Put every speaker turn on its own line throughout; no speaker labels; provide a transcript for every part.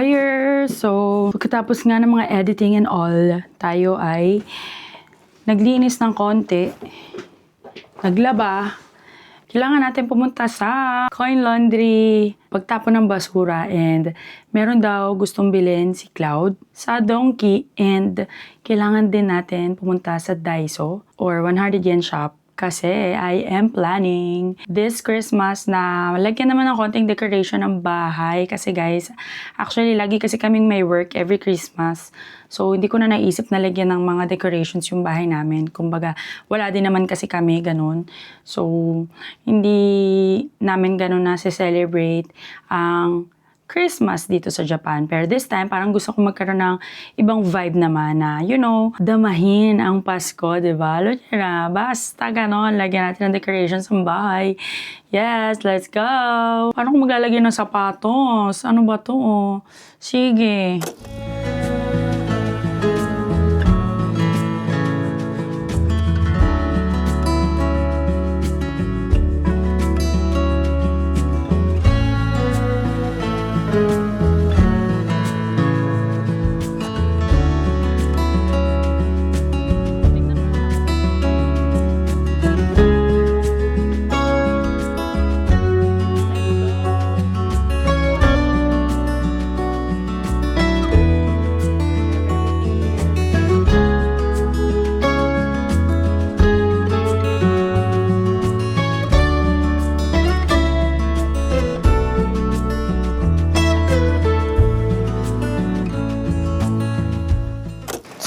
fire. So, pagkatapos nga ng mga editing and all, tayo ay naglinis ng konti, naglaba. Kailangan natin pumunta sa Coin Laundry, pagtapon ng basura, and meron daw gustong bilhin si Cloud sa Donkey, and kailangan din natin pumunta sa Daiso or 100 yen shop kasi I am planning this Christmas na lagyan naman ng konting decoration ng bahay kasi guys, actually lagi kasi kaming may work every Christmas. So, hindi ko na naisip na lagyan ng mga decorations yung bahay namin. Kumbaga, wala din naman kasi kami ganun. So, hindi namin ganun na celebrate ang Christmas dito sa Japan. Pero this time, parang gusto ko magkaroon ng ibang vibe naman na, you know, damahin ang Pasko, di ba? Lutera, basta ganon, lagyan natin ng decorations sa bahay. Yes, let's go! Paano kung maglalagay ng sapatos? Ano ba to? Sige.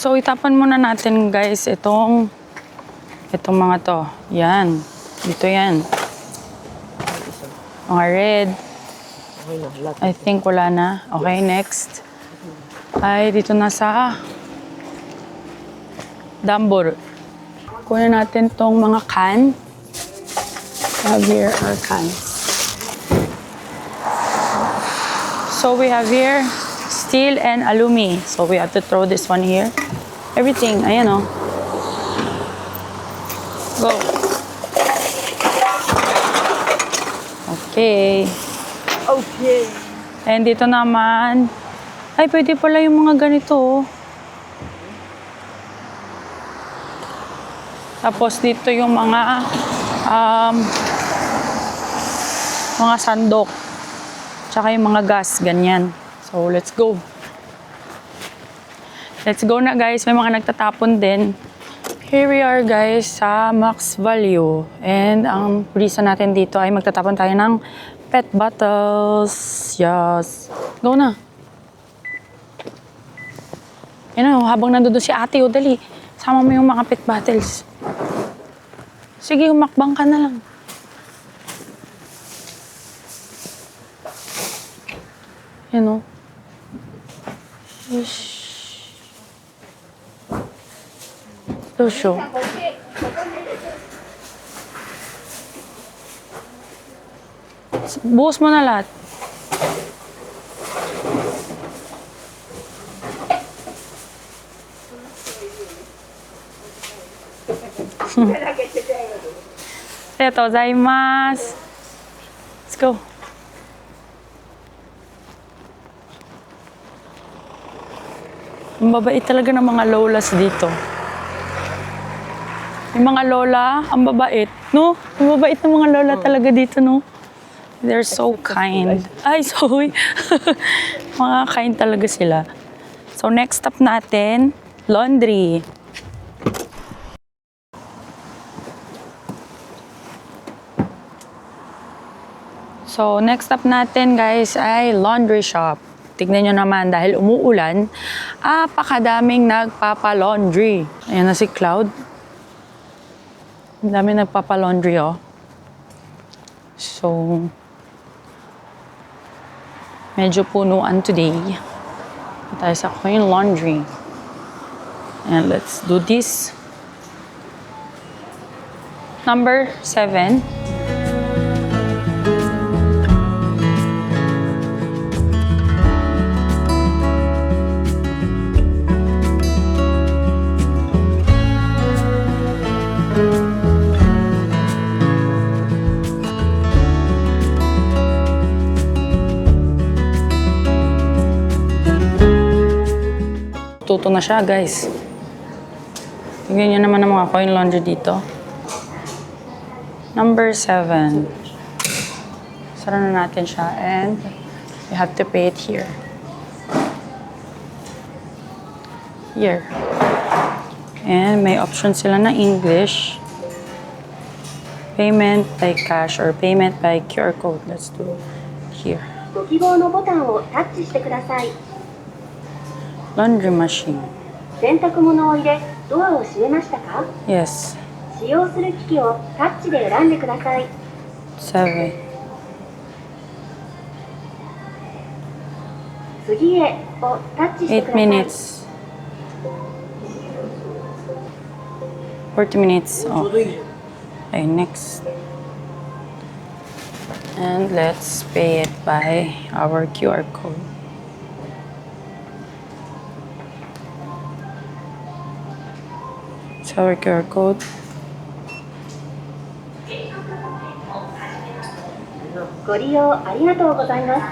So, itapan muna natin guys itong mga to. Yan. Dito yan. Mga red. I think wala na. Okay, next. Ay, dito na sa Dambor. Kunin natin tong mga can. Have here our cans. So, we have here steel and alumi. So, we have to throw this one here. Everything. Ayan o. Go. Okay.
Okay.
And dito naman. Ay, pwede pala yung mga ganito. Tapos dito yung mga sandok. Tsaka yung mga gas. Ganyan. So, let's go. Let's go na guys. May mga nagtatapon din. Here we are guys sa Max Value. And ang reason natin dito ay magtatapon tayo ng pet bottles. Yes. Go na. Yan o, habang nandun si ate o, dali. Sama mo yung mga pet bottles. Sige, humakbang ka na lang. Yan o. Ish. Tusyo. Buhos mo na lahat. Arigatou gozaimasu. Let's go. Ang babait talaga ng mga lolas dito. Yung mga lola, ang babait, no? Ang babait ng mga lola talaga dito, no? They're so kind. Ay, sorry. Mga kind talaga sila. So, next stop natin, laundry. So, next stop natin, guys, ay laundry shop. Tignan nyo naman, dahil umuulan, apakadaming nagpapa-laundry. Ayan na si Cloud. Ang dami nagpapa-laundry, oh. So, medyo punuan today. Tayo sa Coin Laundry. And let's do this. Number 7. natututo na siya, guys. Tingnan nyo naman ang mga coin laundry dito. Number 7. Sara na natin siya and you have to pay it here. Here. And may option sila na English. Payment by cash or payment by QR code. Let's do here.
ご希望のボタンをタッチしてください。
Laundry machine.
洗濯物を入れ、ドアを閉めましたか？
Yes.
使用する機器をタッチで選んでください。
7.
次へをタッチしてくだ
8
さい。
minutes. 40 minutes. Oh. Okay, next. And let's pay it by our QR code. It's our QR code.
Go ご利用ありがとうございます。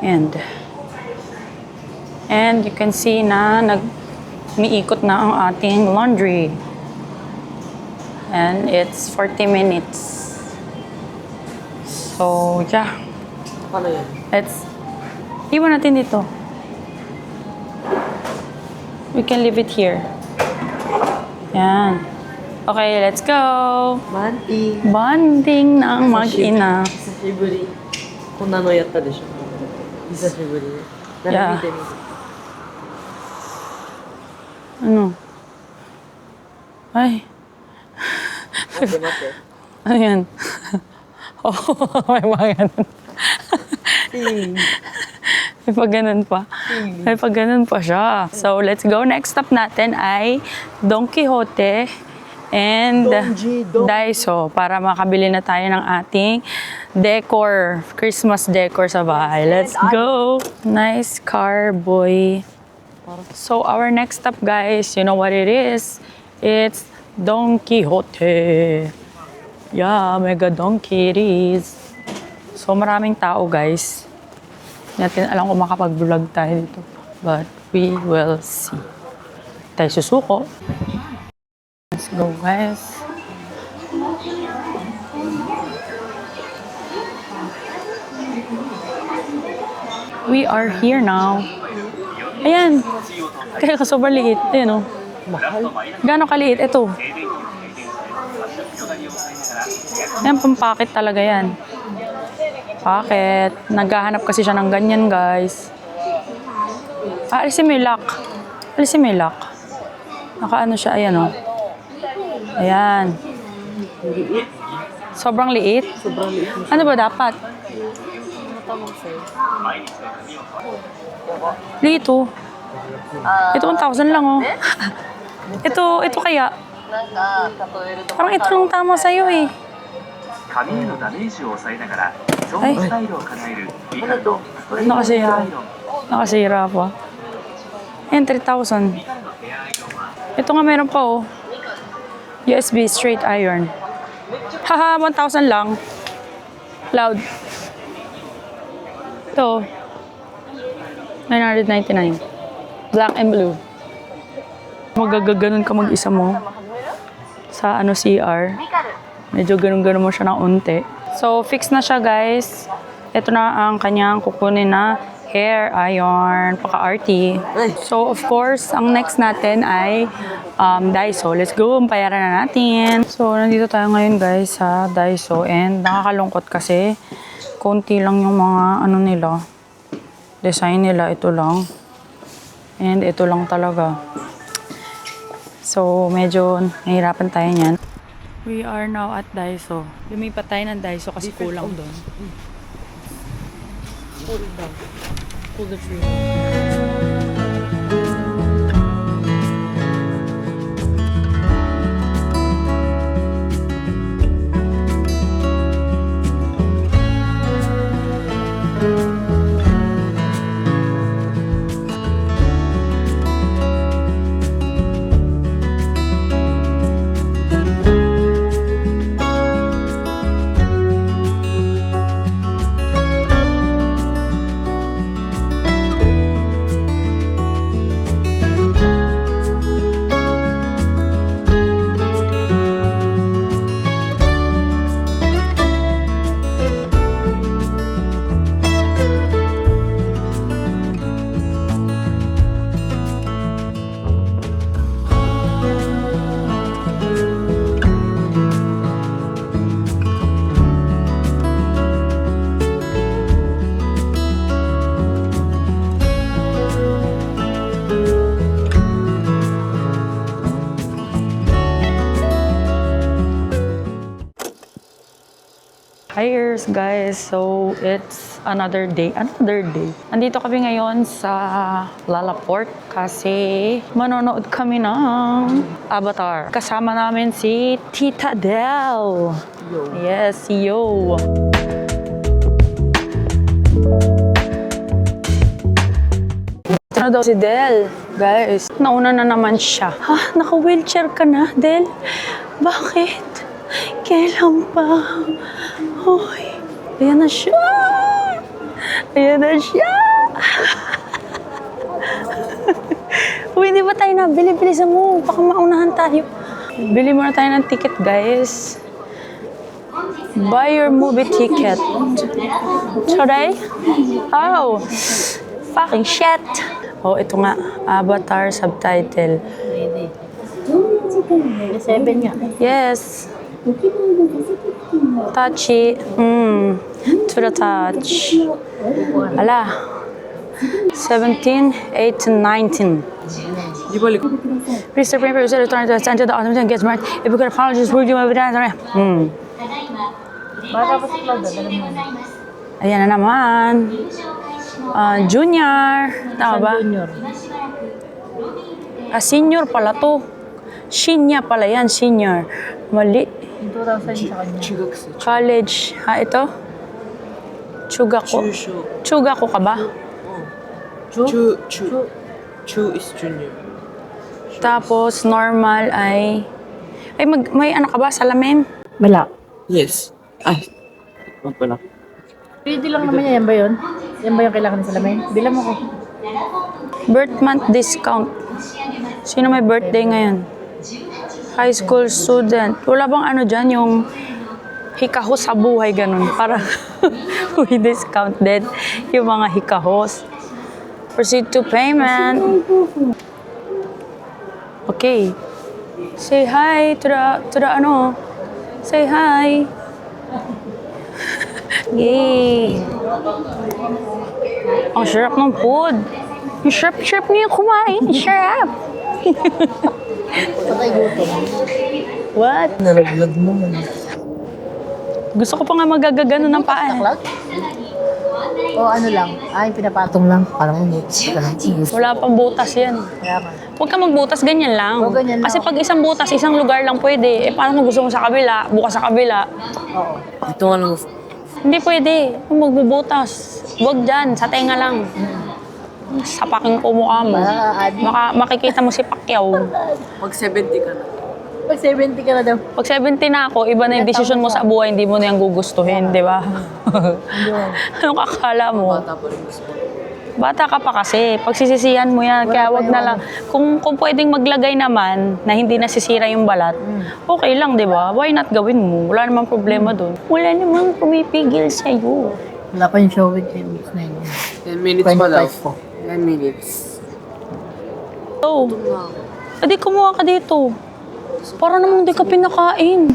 And you can see na umiikot na ang ating laundry. And it's 40 minutes. So, yeah.
Paano yan?
Iwan natin dito. We can leave it here. Yan. Okay, let's go!
Manti.
Bonding ng mag-ina.
久しぶり。こんなのやったでしょ。久しぶり。
Yeah.
見てみて。
Ano? Ay.
待って待って。
Ano yan? Oh, may mga ganun. May pag ganun pa. May pag ganun pa siya. So, let's go. Next stop natin ay Don Quijote and Daiso para makabili na tayo ng ating decor, Christmas decor sa bahay. Let's go! Nice car, boy. So, our next stop, guys, you know what it is? It's Don Quijote. Yeah, mega donkey it is. So, maraming tao, guys. Hindi natin alam kung makapag-vlog tayo dito. But, we will see. Tayo susuko. Let's go, guys. We are here now. Ayan. Kaya sobrang liit. Ayan, oh. Gano'ng kaliit? Ito. Ayan, pampakit talaga yan. Bakit? Naghahanap kasi siya ng ganyan, guys. Alisin mo yung lock. Alisin mo yung lock. Nakaano siya, ayan, oh. Ayan. Sobrang liit?
Sobrang liit.
Ano ba dapat?
Matamang sa'yo.
Liit, oh. Ito 1,000 lang, oh. ito kaya. Parang ito lang tama sa'yo, eh.
髪へのダメージを抑えながらゾーンスタイルを叶える美肌とストレートヘアアイロン
Nakasira pa. Ayan, 3,000. Ito nga meron pa, oh. USB straight iron. Haha, 1,000 lang. Loud. Ito. 999. Black and blue. Magagaganon ka mag-isa mo. Sa CR. Medyo ganun-ganun mo siya ng unti. So, fix na siya, guys. Ito na ang kanyang kukunin na hair iron, paka-arty. So, of course, ang next natin ay Daiso. Let's go, bayaran na natin. So, nandito tayo ngayon, guys, sa Daiso. And nakakalungkot kasi konti lang yung mga nila. Design nila, ito lang. And ito lang talaga. So, medyo nahihirapan tayo niyan. We are now at Daiso. Lumipat tayo ng Daiso kasi kulang doon. Pull the tree. tires, guys. So, it's another day. Andito kami ngayon sa Lalaport kasi manonood kami ng Avatar. Kasama namin si Tita Del. Yes, yo. Ito na daw si Del. Guys, nauna na naman siya. Ha? Naka-wheelchair ka na, Del? Bakit? Kailan pa? Hoy, ayan na siya! Ayan na siya! Uy, hindi ba tayo na? Bili-bilisan mo. Baka maunahan tayo. Bili muna tayo ng ticket, guys. Buy your movie ticket. Today? Oh, fucking shit! Oh, ito nga. Avatar subtitle.
7が
Yes.
ご希望の座席付近の
Touchy. To the touch. Ala. 17, 18, 19.
Di balik.
Please refrain from your return to the autumn and get smart. If you could apologize, would you have done?
Bata pa si Claude, alam mo.
Ayan na naman. Junior. Tama ba?
Junior.
Senior pala to. Shinya pala yan, senior. Mali.
2000 sa kanya.
中学生。
College. Ito? Chugako.
中小。
Chugako ka ba?
中 is junior.
Tapos, normal ay... may ano ka ba? Salamin?
Wala.
Yes. Ay. Ano pala?
Pwede lang naman yan ba yun? Yan ba yung kailangan sa lamin? Bilang mo ko.
Birth month discount. Sino may birthday ngayon? High school student. Wala bang ano dyan, yung hikahos sa buhay, ganun. Para we discount din yung mga hikahos. Proceed to payment. Okay. Say hi to the ano. Say hi. Yay. Ang sarap ng food. Ang sarap niyo kumain. Ang sarap.
Patay gutom.
What?
Nalaglag mo man.
Gusto ko pa nga magagagano ng paa.
Cloud? O ano lang? Ay, pinapatong lang. Parang umut.
Wala pang butas yan.
Kaya ka.
Huwag ka magbutas, ganyan lang.
Oo, ganyan lang.
Kasi pag isang butas, isang lugar lang pwede. Paano kung gusto mo sa kabila, bukas sa kabila?
Oo.
Ito nga lang.
Hindi pwede. Kung magbubutas, huwag dyan, sa tenga lang. Sapakin ko mukha mo. Makikita mo si Pacquiao.
Pag 70 ka na.
Pag 70 ka na daw.
Pag 70 na ako, iba na yung desisyon mo sa buhay, hindi mo na yung gugustuhin, di ba? Anong kakala mo?
Bata pa rin gusto.
Bata ka pa kasi, pagsisisihan mo yan, kaya wag na lang. Kung pwedeng maglagay naman na hindi nasisira yung balat, okay lang, di ba? Why not gawin mo? Wala namang problema doon. Wala namang pumipigil sa'yo.
Wala pa yung show with him.
10 minutes pa daw.
25 po.
10 minutes.
So, edi kumuha ka dito. Para namang di ka pinakain.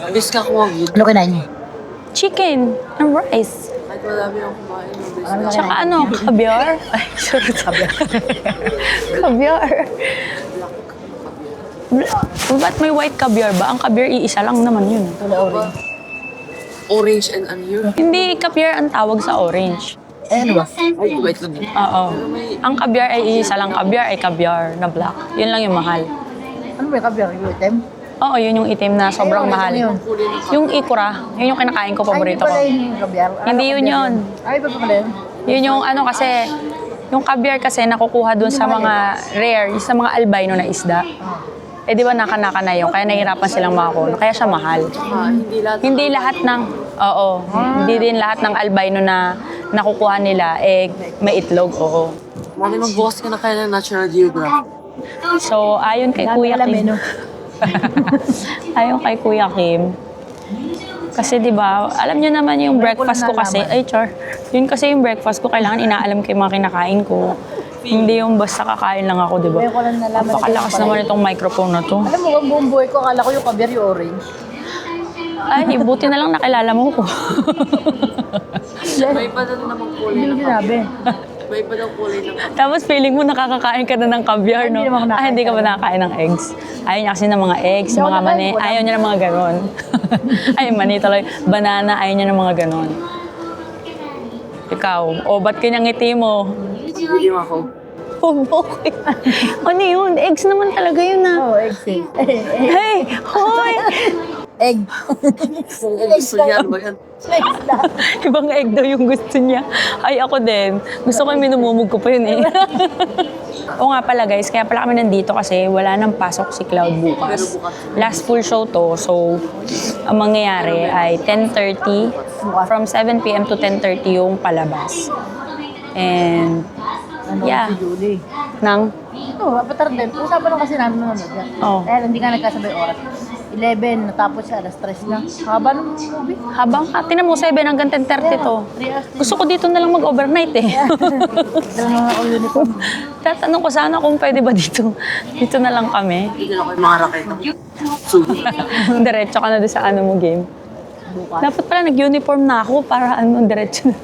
Alis ka kumagid.
Ano kinain niya?
Chicken and rice.
Kahit madami akong kumain ng best.
Tsaka ano, caviar? Ay, sorry. Caviar. Ba't may white caviar ba? Ang caviar, iisa lang naman yun.
Orange and ano yun?
Hindi caviar ang tawag sa orange.
Eh, ano ba?
Ay, wait lang yun.
Oo. Ang caviar ay iisa lang. Caviar ay caviar na black. Yun lang yung mahal.
Ano ba yung kabiyak? Yung item?
Oo, yun yung itim na sobrang
Ay,
mahal.
ano yun?
Yung ikura, yun yung kinakain ko, paborito ko.
Ay, hindi pala yung kabiyak.
Hindi yun yun.
Ay, iba pa pala yun.
Yun yung ano kasi, yung caviar kasi nakukuha dun sa mga rare, sa mga albino na isda. Eh di ba naka-naka na yun, kaya nahihirapan silang makakuha. Kaya siya mahal. Hindi lahat ng, oo, hindi din lahat ng albino na nakukuha nila, eh may itlog, oo.
Mami, mag-boss ka na kaya ng Natural Geographic.
So, ayon kay Kuya Kim. Ayon kay Kuya Kim. Kasi 'di ba, alam niyo naman yung breakfast ko kasi, ay char. Yun kasi yung breakfast ko kailangan inaalam ko yung mga kinakain ko. Hindi yung basta kakain lang ako, 'di ba?
Ngayon ko lang nalaman.
Napakalakas naman itong microphone na to.
Alam mo, ang buong buhay ko, akala ko yung kabiyak yung orange.
Ay, buti na lang nakilala mo ko.
May iba na naman kulay
Hindi mo
na
sinabi.
Iba-iba daw kulay ng
Tapos feeling mo nakakakain ka na ng caviar, no?
Hindi naman ako nakakain
Hindi ka ba nakakain ng eggs? Ayaw niya kasi ng mga eggs,
Hindi ako
mga mani.
nakain,
Ayaw niya ng mga ganon. Ay, mani tuloy. Banana, ayaw niya ng mga ganon. Ikaw, ba't kanyang ngiti mo?
Hindi ako.
Okay. Ano yun? Eggs naman talaga yun,
Oo, eggs eh.
Hey! Hoy!
Egg.
Gusto niya, ano ba yan?
Eggs na.
Ibang egg daw yung gusto niya. Ay, ako din. Gusto ko yung minumumog ko pa yun eh. Oo nga pala guys, kaya pala kami nandito kasi wala nang pasok si Cloud bukas. Last full show to, so ang mangyayari ay 10:30, from 7 p.m. to 10:30 yung palabas. And yeah,
Si Julie.
nang
Oo, apatar din. Usapan lang kasi namin nanonood yan.
Oo.
Kaya hindi nga nagkasabay oras. 11, natapos siya, alas 3 na. Haba ng movie.
habang tinan mo 7 hanggang 10:30 to.
3 hours din.
Gusto ko dito na lang mag-overnight eh.
Dala na ako uniform.
Tatanong ko sana kung pwede ba dito. Dito na lang kami.
Hindi na ako yung mga raketa. Sugi.
Diretso ka na doon sa ano mo game.
Bukas.
Dapat pala nag-uniform na ako para ano, diretso na.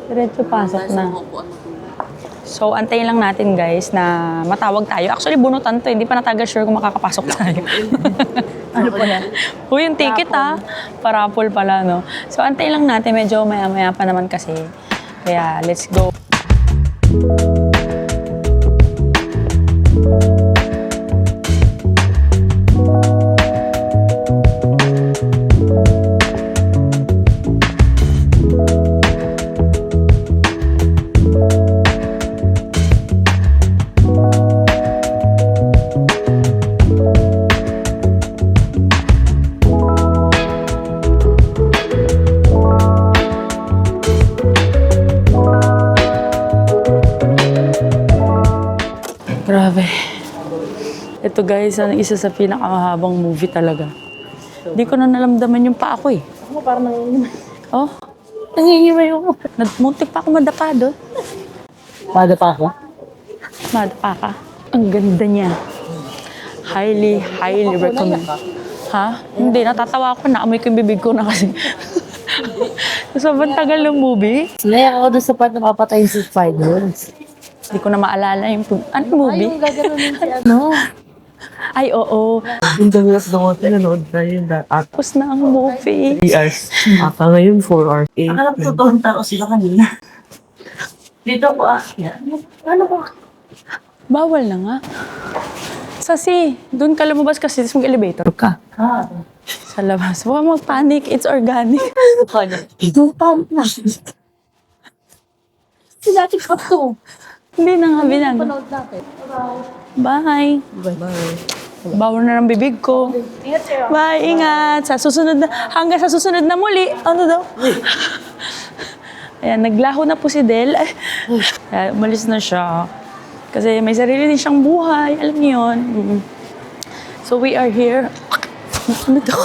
Diretso pasok na. So, antayin lang natin guys na matawag tayo. Actually, bunutan to. Hindi pa nataga sure kung makakapasok tayo.
Ano pa yan?
Uy, yung ticket ha. Parapol pala, no? So, antayin lang natin. Medyo maya-maya pa naman kasi. Kaya, let's go. Grabe. Ito guys, ang isa sa pinakamahabang movie talaga. Hindi ko na nalamdaman yung paa ko eh.
Ako parang nangingimay.
Oh,
Nangingimay ako.
muntik pa ako madapa doon.
Pada pa ako?
Madapa ka. Ang ganda niya. Highly, highly recommend. Ha? Hindi, natatawa ako. Naamoy ko yung bibig ko na kasi. Sobrang tagal ng movie.
Naiyak ako doon sa part na papatayin si Spiders.
Hindi ko na maalala yung... Ano yung movie?
Yung gaganunin si ano.
Ay, oo.
Yung damilas na mga pinanood na yun.
Tapos na ang movie.
3 hours. Ata ngayon 4 hours.
Akala ko totoong tao sila kanina. Dito ako Ano ba?
Bawal na nga. Sasi, doon ka lumabas kasi tapos mag-elevator ka. Sa labas. Huwag mag-panic. It's organic.
Pump na. Sila pa to.
Hindi na nga binag.
Panood natin.
Bye.
Bye.
Bawal na ng bibig ko.
Ingat sa'yo.
Bye, ingat. Sa susunod na, hanggang sa susunod na muli. Ano daw? Ayan, naglaho na po si Del. Ay, kaya umalis na siya. Kasi may sarili din siyang buhay. Alam niyo yun. So we are here. Ano daw?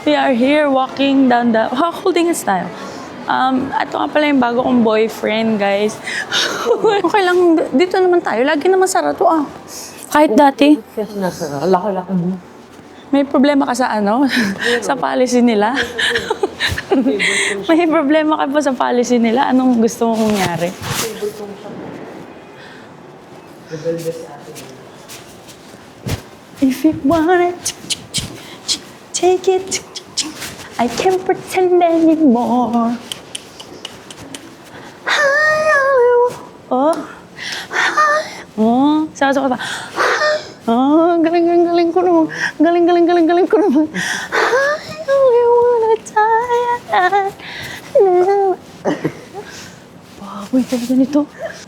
We are here walking down the... holding his style. Ito nga pala yung bago kong boyfriend, guys. Okay lang, dito naman tayo. Lagi naman sarado Kahit dati.
Kasi nasa laki-laki mo.
May problema ka sa ano? Sa policy nila? May problema ka pa sa policy nila? Anong gusto mong mangyari? If you want it, take it. I can't pretend anymore. Oh. Oh. Sabi ko pa. Oh, galing ko naman. Galing ko naman. I only wanna die. Baboy talaga nito.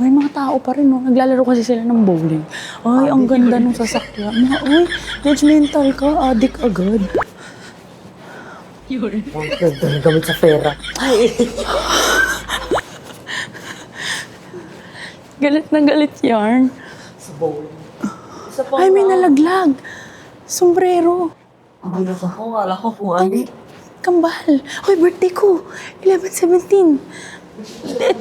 May mga tao pa rin, no? Naglalaro kasi sila ng bowling. Ay, ang ganda nung sasakyan. Uy, judgmental ka. Adik agad.
Gamit sa pera.
Galit na galit yarn.
Sa bowl.
Ay, may nalaglag. Sombrero.
Ako, akala ko kung ano.
Kambal. Hoy, birthday ko. 11/17.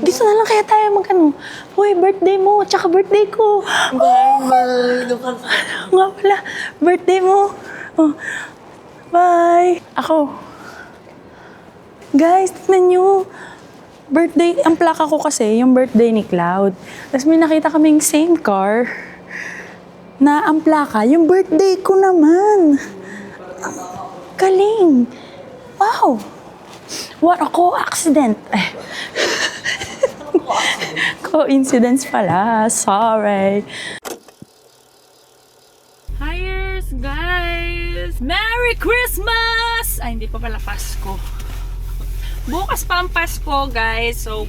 Dito na lang kaya tayo magkano. Hoy, birthday mo. Tsaka birthday ko.
Bye!
Nga pala. Birthday mo. Oh. Bye. Ako. Guys, tignan nyo. birthday, ang plaka ko kasi, yung birthday ni Cloud. Tapos may nakita kaming same car na ang plaka, yung birthday ko naman. Galing. Wow. What a co-accident. Coincidence pala. Sorry. Hiers, guys! Merry Christmas! Ay, hindi pa pala Pasko. Bukas pa ang Pasko, guys. So,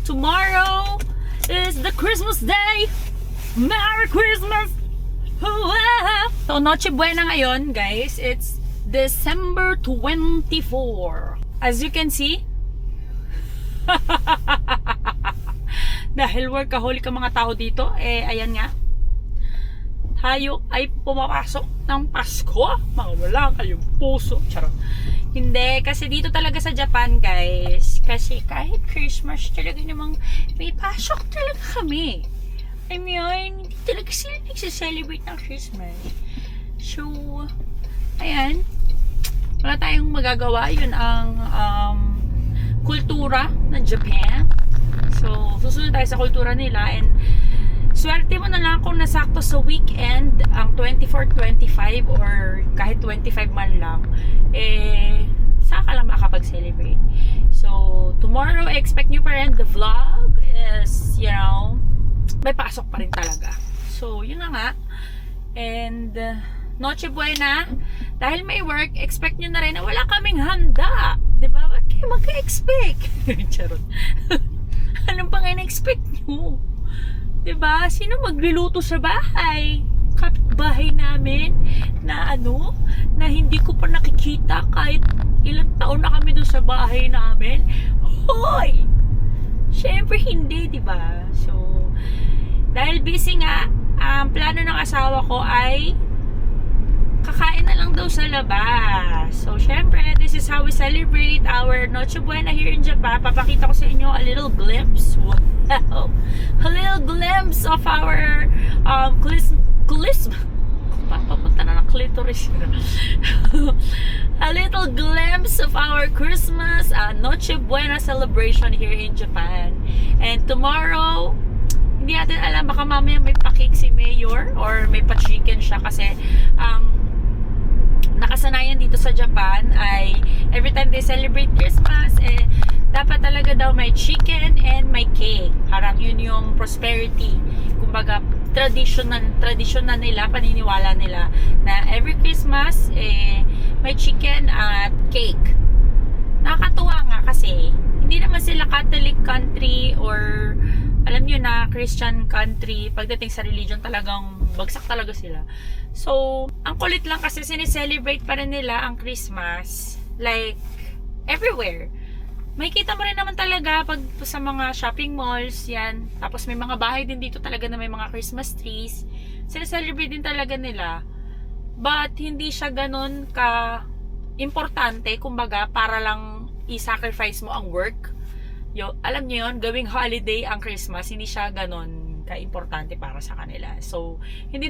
tomorrow is the Christmas day. Merry Christmas! So, Noche Buena ngayon, guys. It's December 24. As you can see, dahil workaholic ang mga tao dito, ayan nga. Tayo ay pumapasok ng Pasko. Mga wala kayong puso. Charot. Hindi, kasi dito talaga sa Japan, guys. Kasi kahit Christmas, talaga namang may pasok talaga kami. I mean, hindi talaga sila nagsiselebrate ng Christmas. So, ayan. Wala tayong magagawa. Yun ang kultura ng Japan. So, susunod tayo sa kultura nila. And swerte mo na lang kung nasakto sa weekend ang 24, 25 or kahit 25 man lang, saka lang makapag-celebrate. So, tomorrow, expect nyo pa rin the vlog is, you know, may pasok pa rin talaga. So, yun na nga. And, Noche Buena, dahil may work, expect nyo na rin na wala kaming handa. Diba? Ba't kayo magka-expect? Charot. Anong pang in-expect nyo? Diba? Sino magluluto sa bahay? Kapitbahay namin na na hindi ko pa nakikita kahit ilang taon na kami doon sa bahay namin. Hoy! Siyempre hindi, diba? So, dahil busy nga, ang plano ng asawa ko ay kakain na lang daw sa labas. So, syempre, this is how we celebrate our Noche Buena here in Japan. Papakita ko sa inyo a little glimpse. Wow! A little glimpse of our papunta na ng clitoris. A little glimpse of our Christmas Noche Buena celebration here in Japan. And tomorrow, hindi natin alam, baka mamaya may pa-cake si Mayor or may pa-chicken siya kasi nakasanayan dito sa Japan ay every time they celebrate Christmas, dapat talaga daw may chicken and may cake. Parang yun yung prosperity. Kumbaga, tradition na nila, paniniwala nila na every Christmas, may chicken at cake. Nakakatuwa nga kasi, hindi naman sila Catholic country or alam nyo na Christian country. Pagdating sa religion, talagang bagsak talaga sila. So, ang kulit lang kasi sineselebrate pa rin nila ang Christmas like everywhere. May kita mo rin naman talaga pag sa mga shopping malls, yan. Tapos may mga bahay din dito talaga na may mga Christmas trees. Sineselebrate din talaga nila. But hindi siya ganun ka importante, kumbaga, para lang i-sacrifice mo ang work. Alam niyo yun, gawing holiday ang Christmas, hindi siya ganun ka-importante para sa kanila. So, hindi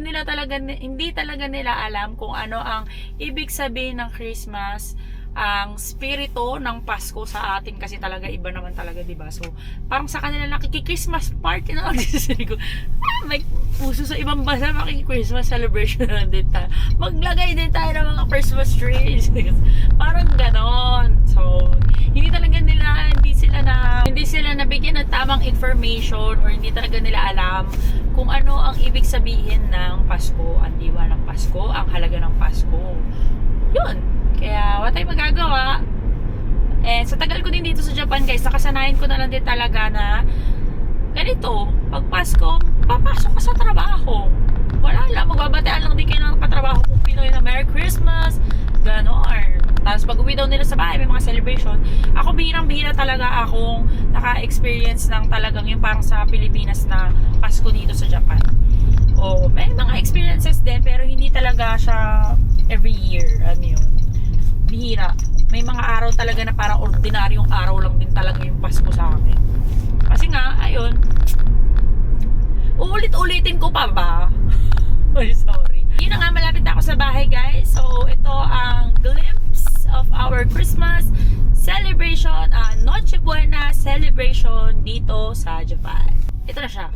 talaga nila alam kung ano ang ibig sabihin ng Christmas, ang spirito ng Pasko sa atin kasi talaga iba naman talaga, diba? So, parang sa kanila nakiki-Christmas party na lang ko. May puso sa ibang bansa, makiki-Christmas celebration na din tayo. Maglagay din tayo ng mga Christmas trees. Parang ganon. So, hindi sila nabigyan ng tamang information or hindi talaga nila alam kung ano ang ibig sabihin ng Pasko, ang diwa ng Pasko, ang halaga ng Pasko. Yun. Kaya, wala tayong magagawa. And sa tagal ko din dito sa Japan, guys, nakasanayan ko na lang din talaga na ganito, pag Pasko, papasok ka sa trabaho. Wala lang, magbabatean lang din kayo ng katrabaho kung Pinoy na Merry Christmas, gano'n. Tapos pag uwi daw nila sa bahay, may mga celebration. Ako, bihirang-bihira talaga akong naka-experience ng talagang yung parang sa Pilipinas na Pasko dito sa Japan. O, may mga experiences din, pero hindi talaga siya every year. Ano yun? Bihira. May mga araw talaga na parang ordinaryong araw lang din talaga yung Pasko sa amin. Kasi nga, ayun, uulit-ulitin ko pa ba? Ay, sorry. Yun na nga, malapit na ako sa bahay, guys. So, ito ang glimpse of our Christmas celebration, Noche Buena celebration
bakasyon dito sa Japan. Ito na siya.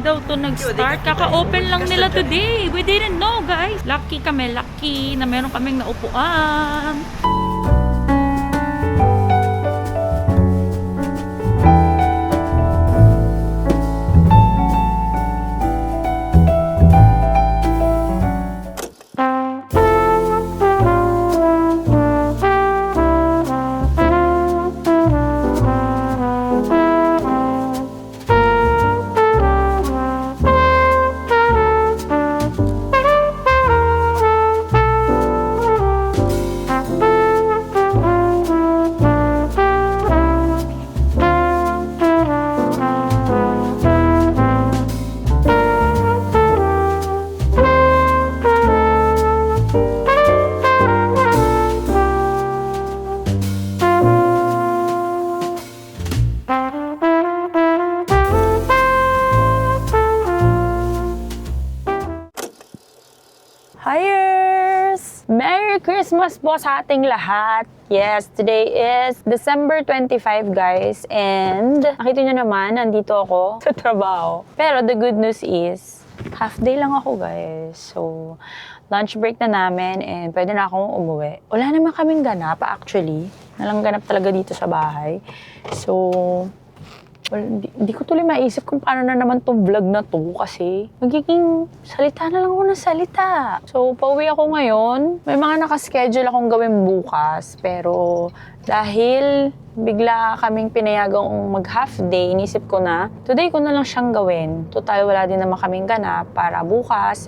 Daw to nag-start. Kaka-open lang nila today. We didn't know, guys. Lucky kami, lucky na meron kaming naupuan. Hiers! Merry Christmas po sa ating lahat! Yes, today is December 25, guys. And nakita nyo naman, nandito ako sa trabaho. Pero the good news is, half day lang ako, guys. So, lunch break na namin and pwede na akong umuwi. Wala naman kaming ganap, actually. Nalang ganap talaga dito sa bahay. So, hindi ko tuloy maisip kung paano na naman tong vlog na to kasi magiging salita na lang ako ng salita. So, pauwi ako ngayon. May mga nakaschedule akong gawin bukas. Pero dahil bigla kaming pinayagang mag-half day, inisip ko na, today ko na lang siyang gawin. Total, wala din naman kaming ganap para bukas,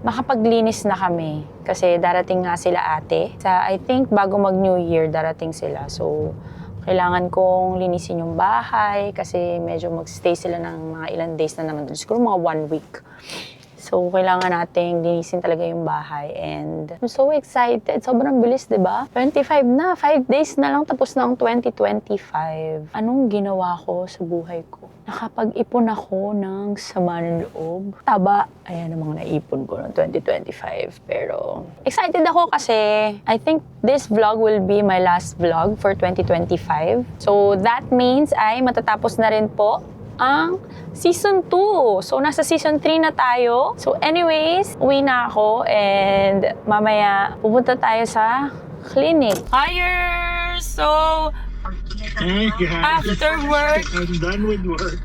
makapaglinis na kami. Kasi darating nga sila ate. I think bago mag-New Year, darating sila. So, kailangan kong linisin yung bahay kasi medyo magstay sila ng mga ilang days na naman. Siguro mga 1 week. So, kailangan nating linisin talaga yung bahay. And I'm so excited. Sobrang bilis, di ba? 25 na. 5 days na lang tapos na ang 2025. Anong ginawa ko sa buhay ko? Nakapag-ipon ako ng sama ng loob. Taba. Ayan ang mga naipon ko ng 2025. Pero excited ako kasi I think this vlog will be my last vlog for 2025. So that means ay matatapos na rin po ang Season 2. So, nasa Season 3 na tayo. So, anyways, uwi na ako and mamaya pupunta tayo sa clinic. Hiers! So,
Hey guys,
after work,
I'm done with work.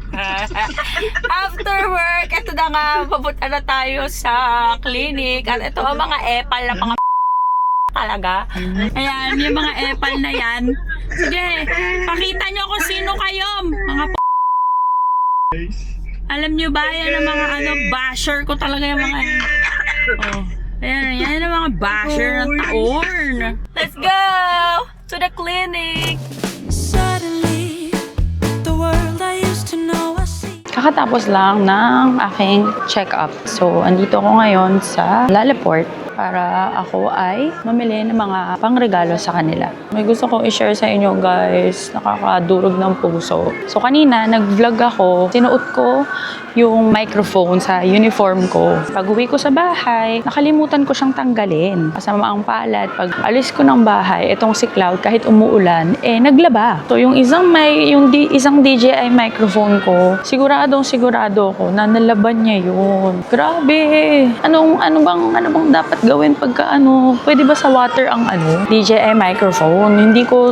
after work, ito na nga, papunta na tayo sa clinic. At ito ang mga epal na mga talaga. Ayan, yung mga epal na yan. Sige, pakita nyo kung sino kayo. Mga alam nyo ba, yan ang mga basher ko talaga yung mga oh. Ayan, yan ang mga basher ng taon. Let's go to the clinic.
Suddenly, the world I used to know I see.
Kakatapos lang ng aking check-up. So, andito ako ngayon sa Laleport para ako ay mamili ng mga pangregalo sa kanila. May gusto kong i-share sa inyo, guys. Nakakadurog ng puso. So, kanina, nag-vlog ako. Sinuot ko yung microphone sa uniform ko. Pag uwi ko sa bahay, nakalimutan ko siyang tanggalin. Kasama ang palad. Pag alis ko ng bahay, itong si Cloud, kahit umuulan, naglaba. So, yung isang DJI microphone ko, sigurado ko na nalaban niya yun. Grabe! Ano bang dapat gawin pagka pwede ba sa water ang DJI microphone?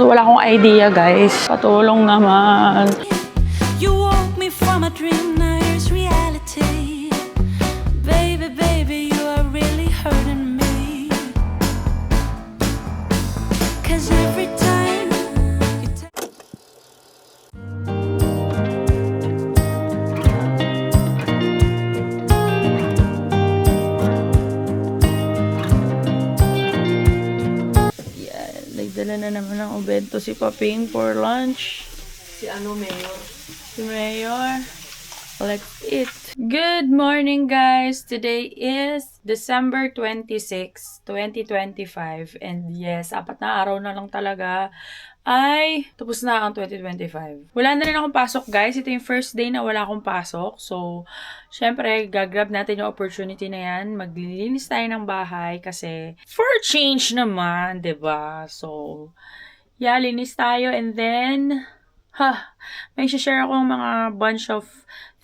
Wala akong idea guys. Patulong naman.
You woke me from a dream, now here's reality. Baby, baby, you are really hurting me. 'Cause every time you
Nagdala na naman ng obento si Paping for lunch.
Si Mayor?
Si Mayor. Let's eat. Good morning, guys. Today is December 26, 2025. And yes, 4 na araw na lang talaga ay tapos na ang 2025. Wala na rin akong pasok, guys. Ito yung first day na wala akong pasok. So, syempre, gagrab natin yung opportunity na yan. Maglilinis tayo ng bahay kasi for a change naman, 'di ba? So, yeah, linis tayo and then may share akong mga bunch of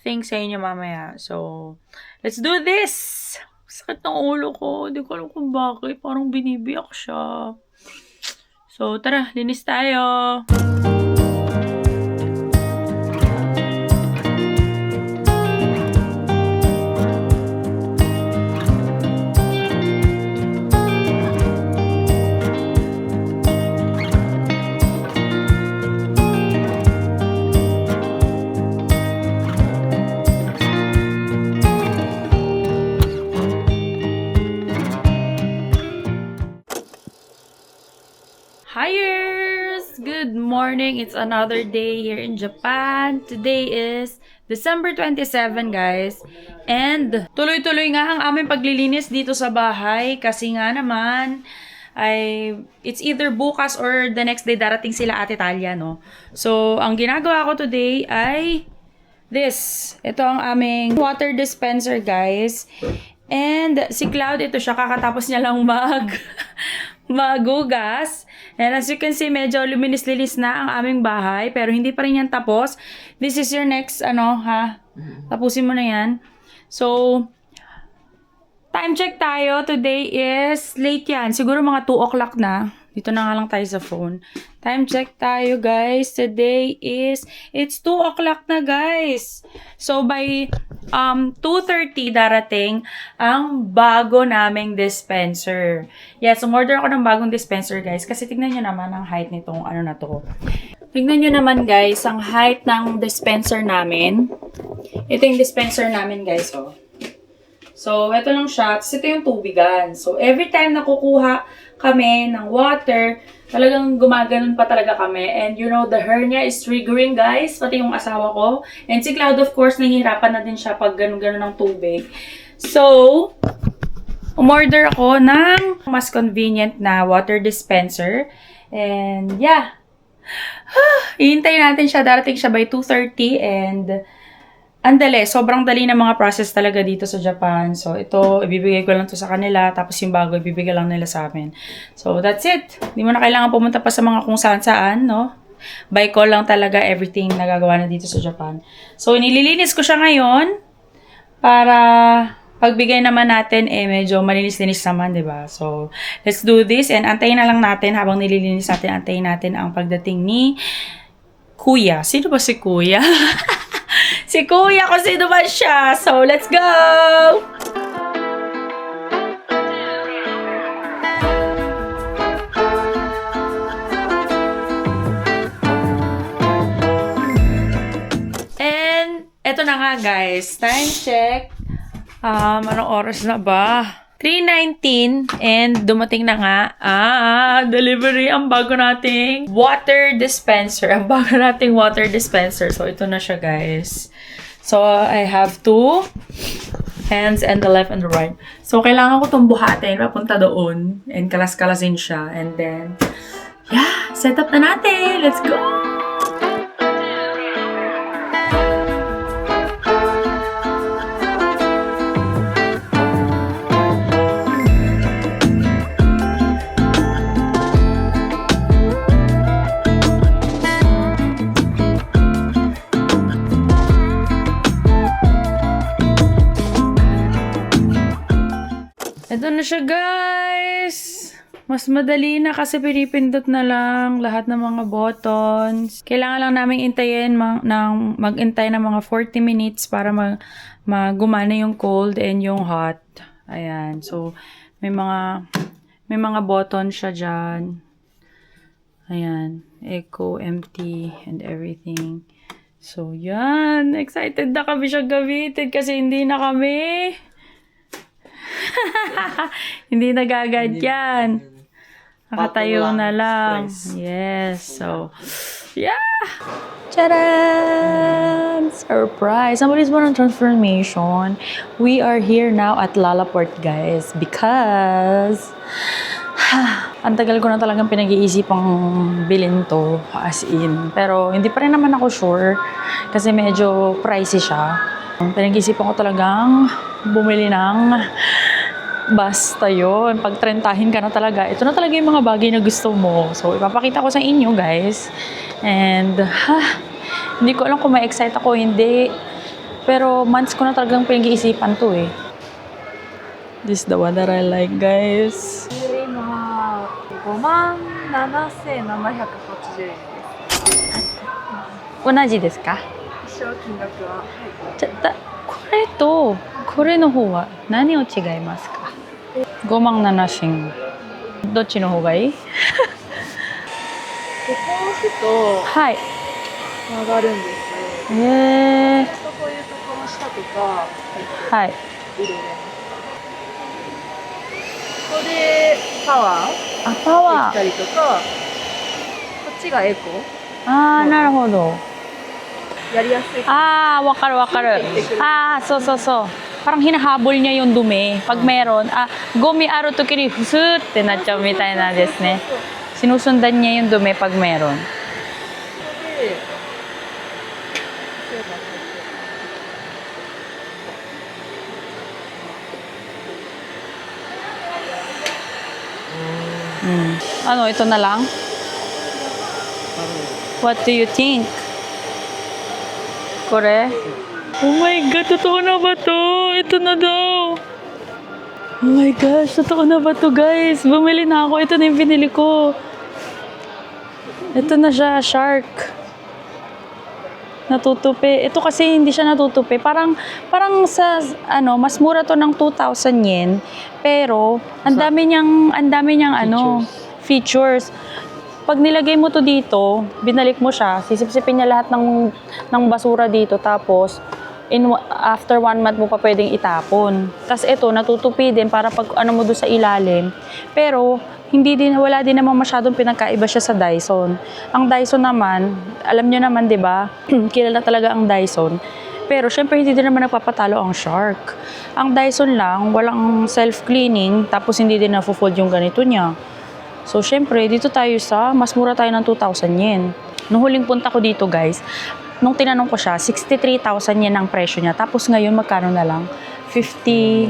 things sa inyo mamaya. So, let's do this! Sakit ng ulo ko. Hindi ko alam kung bakit. Parang binibiyak siya. So, tara, linis tayo! Hiers! Good morning! It's another day here in Japan. Today is December 27, guys. And tuloy-tuloy nga ang aming paglilinis dito sa bahay kasi nga naman it's either bukas or the next day darating sila Ate Talia, no? So, ang ginagawa ko today ay this. Ito ang aming water dispenser, guys. And si Cloud, ito siya, kakatapos niya lang magugas. And as you can see, medyo luminis-linis na ang aming bahay, pero hindi pa rin yan tapos. This is your next, tapusin mo na yan. So, time check tayo. Today is late yan. Siguro mga 2 o'clock na. Dito na nga lang tayo sa phone. Time check tayo, guys. Today is, it's 2 o'clock na, guys. So, by 2:30 darating ang bago naming dispenser. Yes, umorder ako ng bagong dispenser, guys. Kasi tignan nyo naman ang height nitong na to. Tignan nyo naman, guys, ang height ng dispenser namin. Ito yung dispenser namin, guys, oh. So, ito lang siya. Tapos ito yung tubigan. So, every time na kukuha kami ng water, talagang gumaganon pa talaga kami. And you know, the hernia is triggering, guys. Pati yung asawa ko. And si Cloud, of course, nahihirapan na din siya pag ganon-ganon ng tubig. So, umorder ako ng mas convenient na water dispenser. And yeah. Ihintayin natin siya. Darating siya by 2:30 and andali, sobrang dali ng mga process talaga dito sa Japan. So, ito, ibibigay ko lang to sa kanila. Tapos yung bago, ibibigay lang nila sa amin. So, that's it. Hindi mo na kailangan pumunta pa sa mga kung saan-saan, no? By call lang talaga everything nagagawa na dito sa Japan. So, nililinis ko siya ngayon para pagbigay naman natin, medyo malinis-linis naman, diba? So, let's do this. And antayin na lang natin habang nililinis natin, antayin natin ang pagdating ni Kuya. Sino ba si Kuya? Si Kuya, kung sino ba siya. So, let's go! And, eto na nga, guys. Time check. Anong oras na ba? 3:19 and dumating na nga delivery ang bago nating water dispenser. Ang bago nating water dispenser. So, ito na siya, guys. So, I have 2 hands and the left and the right. So, kailangan ko itong buhatin papunta doon and kalas-kalasin siya. And then, yeah, set up na natin. Let's go! Ito na siya, guys! Mas madali na kasi pinipindot na lang lahat ng mga buttons. Kailangan lang namin intayin mag-intay ng mga 40 minutes para gumana yung cold and yung hot. Ayan. So, may mga button siya dyan. Ayan. Echo, empty, and everything. So, yan. Excited na kami siya gamitin kasi hindi na kami. Hindi nagagadyan. Nakatayo na lang. Yes. So, yeah! Charan! Surprise! Somebody's born on transformation. We are here now at Lalaport, guys, because ang tagal ko na talagang pinag-iisipang bilhin to, as in. Pero hindi pa rin naman ako sure kasi medyo pricey siya. Pinag-iisipan ko talagang bumili ng basta yun. Pag trentahin ka na talaga, ito na talaga yung mga bagay na gusto mo. So, ipapakita ko sa inyo, guys. And, hindi ko alam kung ma-excite ako, hindi. Pero, months ko na talagang pinag-iisipan to, eh. This is the one that I like, guys.
57,780円です。
同じですか？
一緒金額は。
これの方は何を違いますか？57,000。どっちの方がいい？
ここを押すと
はい。
曲がるんですよ。
そういう
とこういうとこの下とか
はい。
入れれます。ここでパワー
あ、パワー。
できたりとか、こっちがエコ
あー、なるほど。
やりやすい。
Ah, wakar. Ah, so. Parang hinahabol niya yung dumi. Pag meron, gomi aru toki ni fusutってなっちゃうみたいなんですね。Sinusundan niya yung dumi pag meron.
で、
Ano, ito na lang? What do you think? Kore? Oh my God, totoo na ba to? Ito na daw. Oh my gosh, totoo na ba to, guys? Bumili na ako. Ito na yung binili ko. Ito na siya, shark. Natutupi. Ito kasi hindi siya natutupi. Parang sa, mas mura to ng 2,000 yen. Pero, ang dami niyang features. Pag nilagay mo to dito, binalik mo siya, sisipsipin niya lahat ng basura dito, tapos after 1 month mo pa pwedeng itapon. Tapos ito, natutupi din para pag mo doon sa ilalim. Pero, wala din naman masyadong pinagkaiba siya sa Dyson. Ang Dyson naman, alam nyo naman, di ba? Kilala talaga ang Dyson. Pero, syempre, hindi din naman nagpapatalo ang Shark. Ang Dyson lang, walang self-cleaning, tapos hindi din na-fold yung ganito niya. So, syempre, dito tayo mas mura tayo ng 2,000 yen. Nung huling punta ko dito, guys, nung tinanong ko siya, 63,000 yen ang presyo niya. Tapos ngayon, magkano na lang? 50.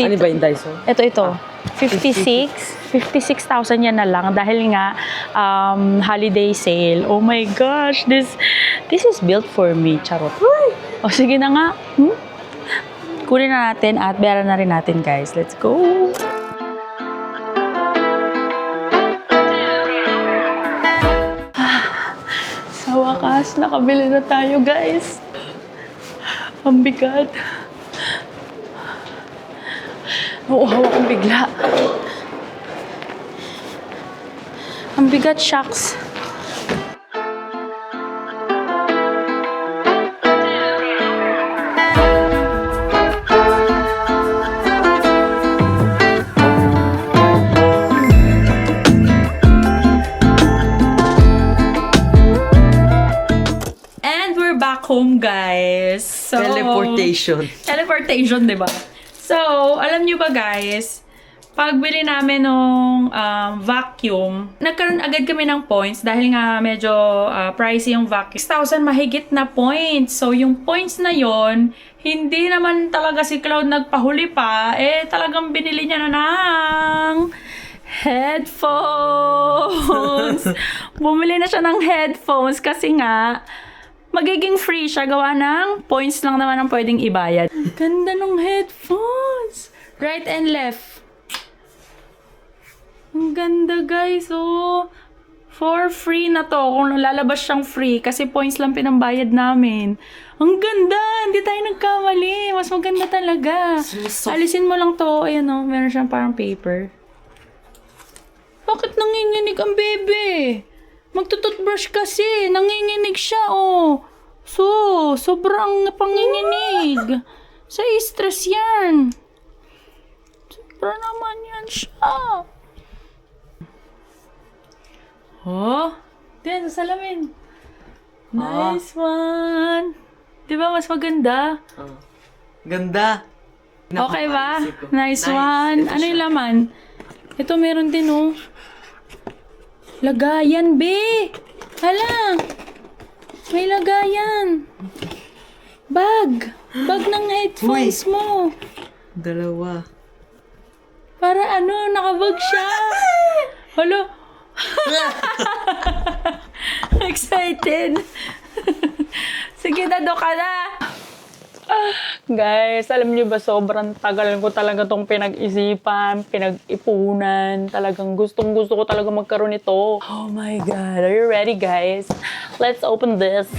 Ano ba yung Dyson?
Ito. 56,000 yan na lang dahil nga holiday sale. Oh my gosh, this is built for me. Charot. O sige na nga. Kunin na natin at bayaran na rin natin, guys. Let's go. Sa wakas, nakabili na tayo, guys. Ang bigat. Nauuhaw akong bigla. Ang bigat, shucks. And we're back home, guys. So, Teleportation, di ba? So, alam nyo ba, guys, pagbili namin ng vacuum, nagkaroon agad kami ng points dahil nga medyo pricey yung vacuum. 6,000 mahigit na points. So, yung points na yon, hindi naman talaga si Cloud nagpahuli pa. Talagang binili niya na ng headphones. Bumili na siya ng headphones kasi nga, magiging free siya, gawa ng points lang naman ang pwedeng ibayad. Ganda ng headphones! Right and left. Ang ganda guys, oh. For free na to. Kung lalabas siyang free, kasi points lang pinambayad namin. Ang ganda! Hindi tayo nagkamali. Mas maganda talaga. Alisin mo lang to. Ayan oh, meron siyang parang paper. Bakit nanginginig ang bebe? Magtututbrush kasi. Nanginginig siya, oh. Sobrang panginginig. Sa stress yan. Sobra naman yan siya. Oh, din sa salamin. Nice one. Di ba mas maganda?
Ganda.
Okay ba?
Napapaisip ko.
Nice one.
Ito
Ano yung
siya.
laman? Ito meron din oh. Lagayan, be. Hala. May lagayan. Bag. Bag ng headphones mo.
Dalawa.
Para ano, nakabag siya. Hala. Excited. Sige na, do ka na. Guys, alam niyo ba, sobrang tagal ko talaga tong pinag-isipan, pinag-ipunan. Talagang gustong-gusto ko talaga magkaroon nito. Oh my God. Are you ready, guys? Let's open this.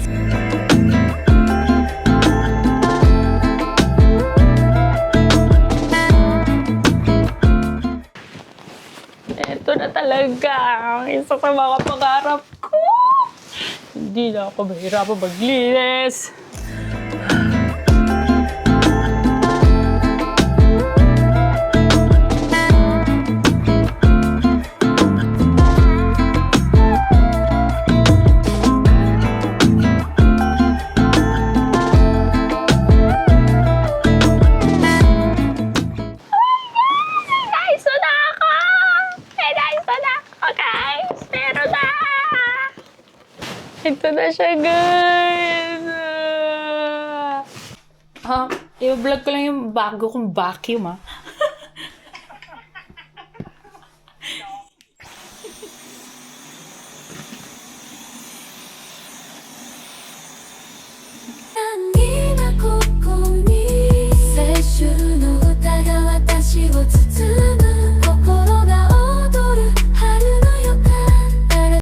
Ito na talaga ang isa sa mga pangarap ko. Hindi na ako mahirapan maglinis. Ito na siya, guys! I-vlog ko lang yung bago kong vacuum,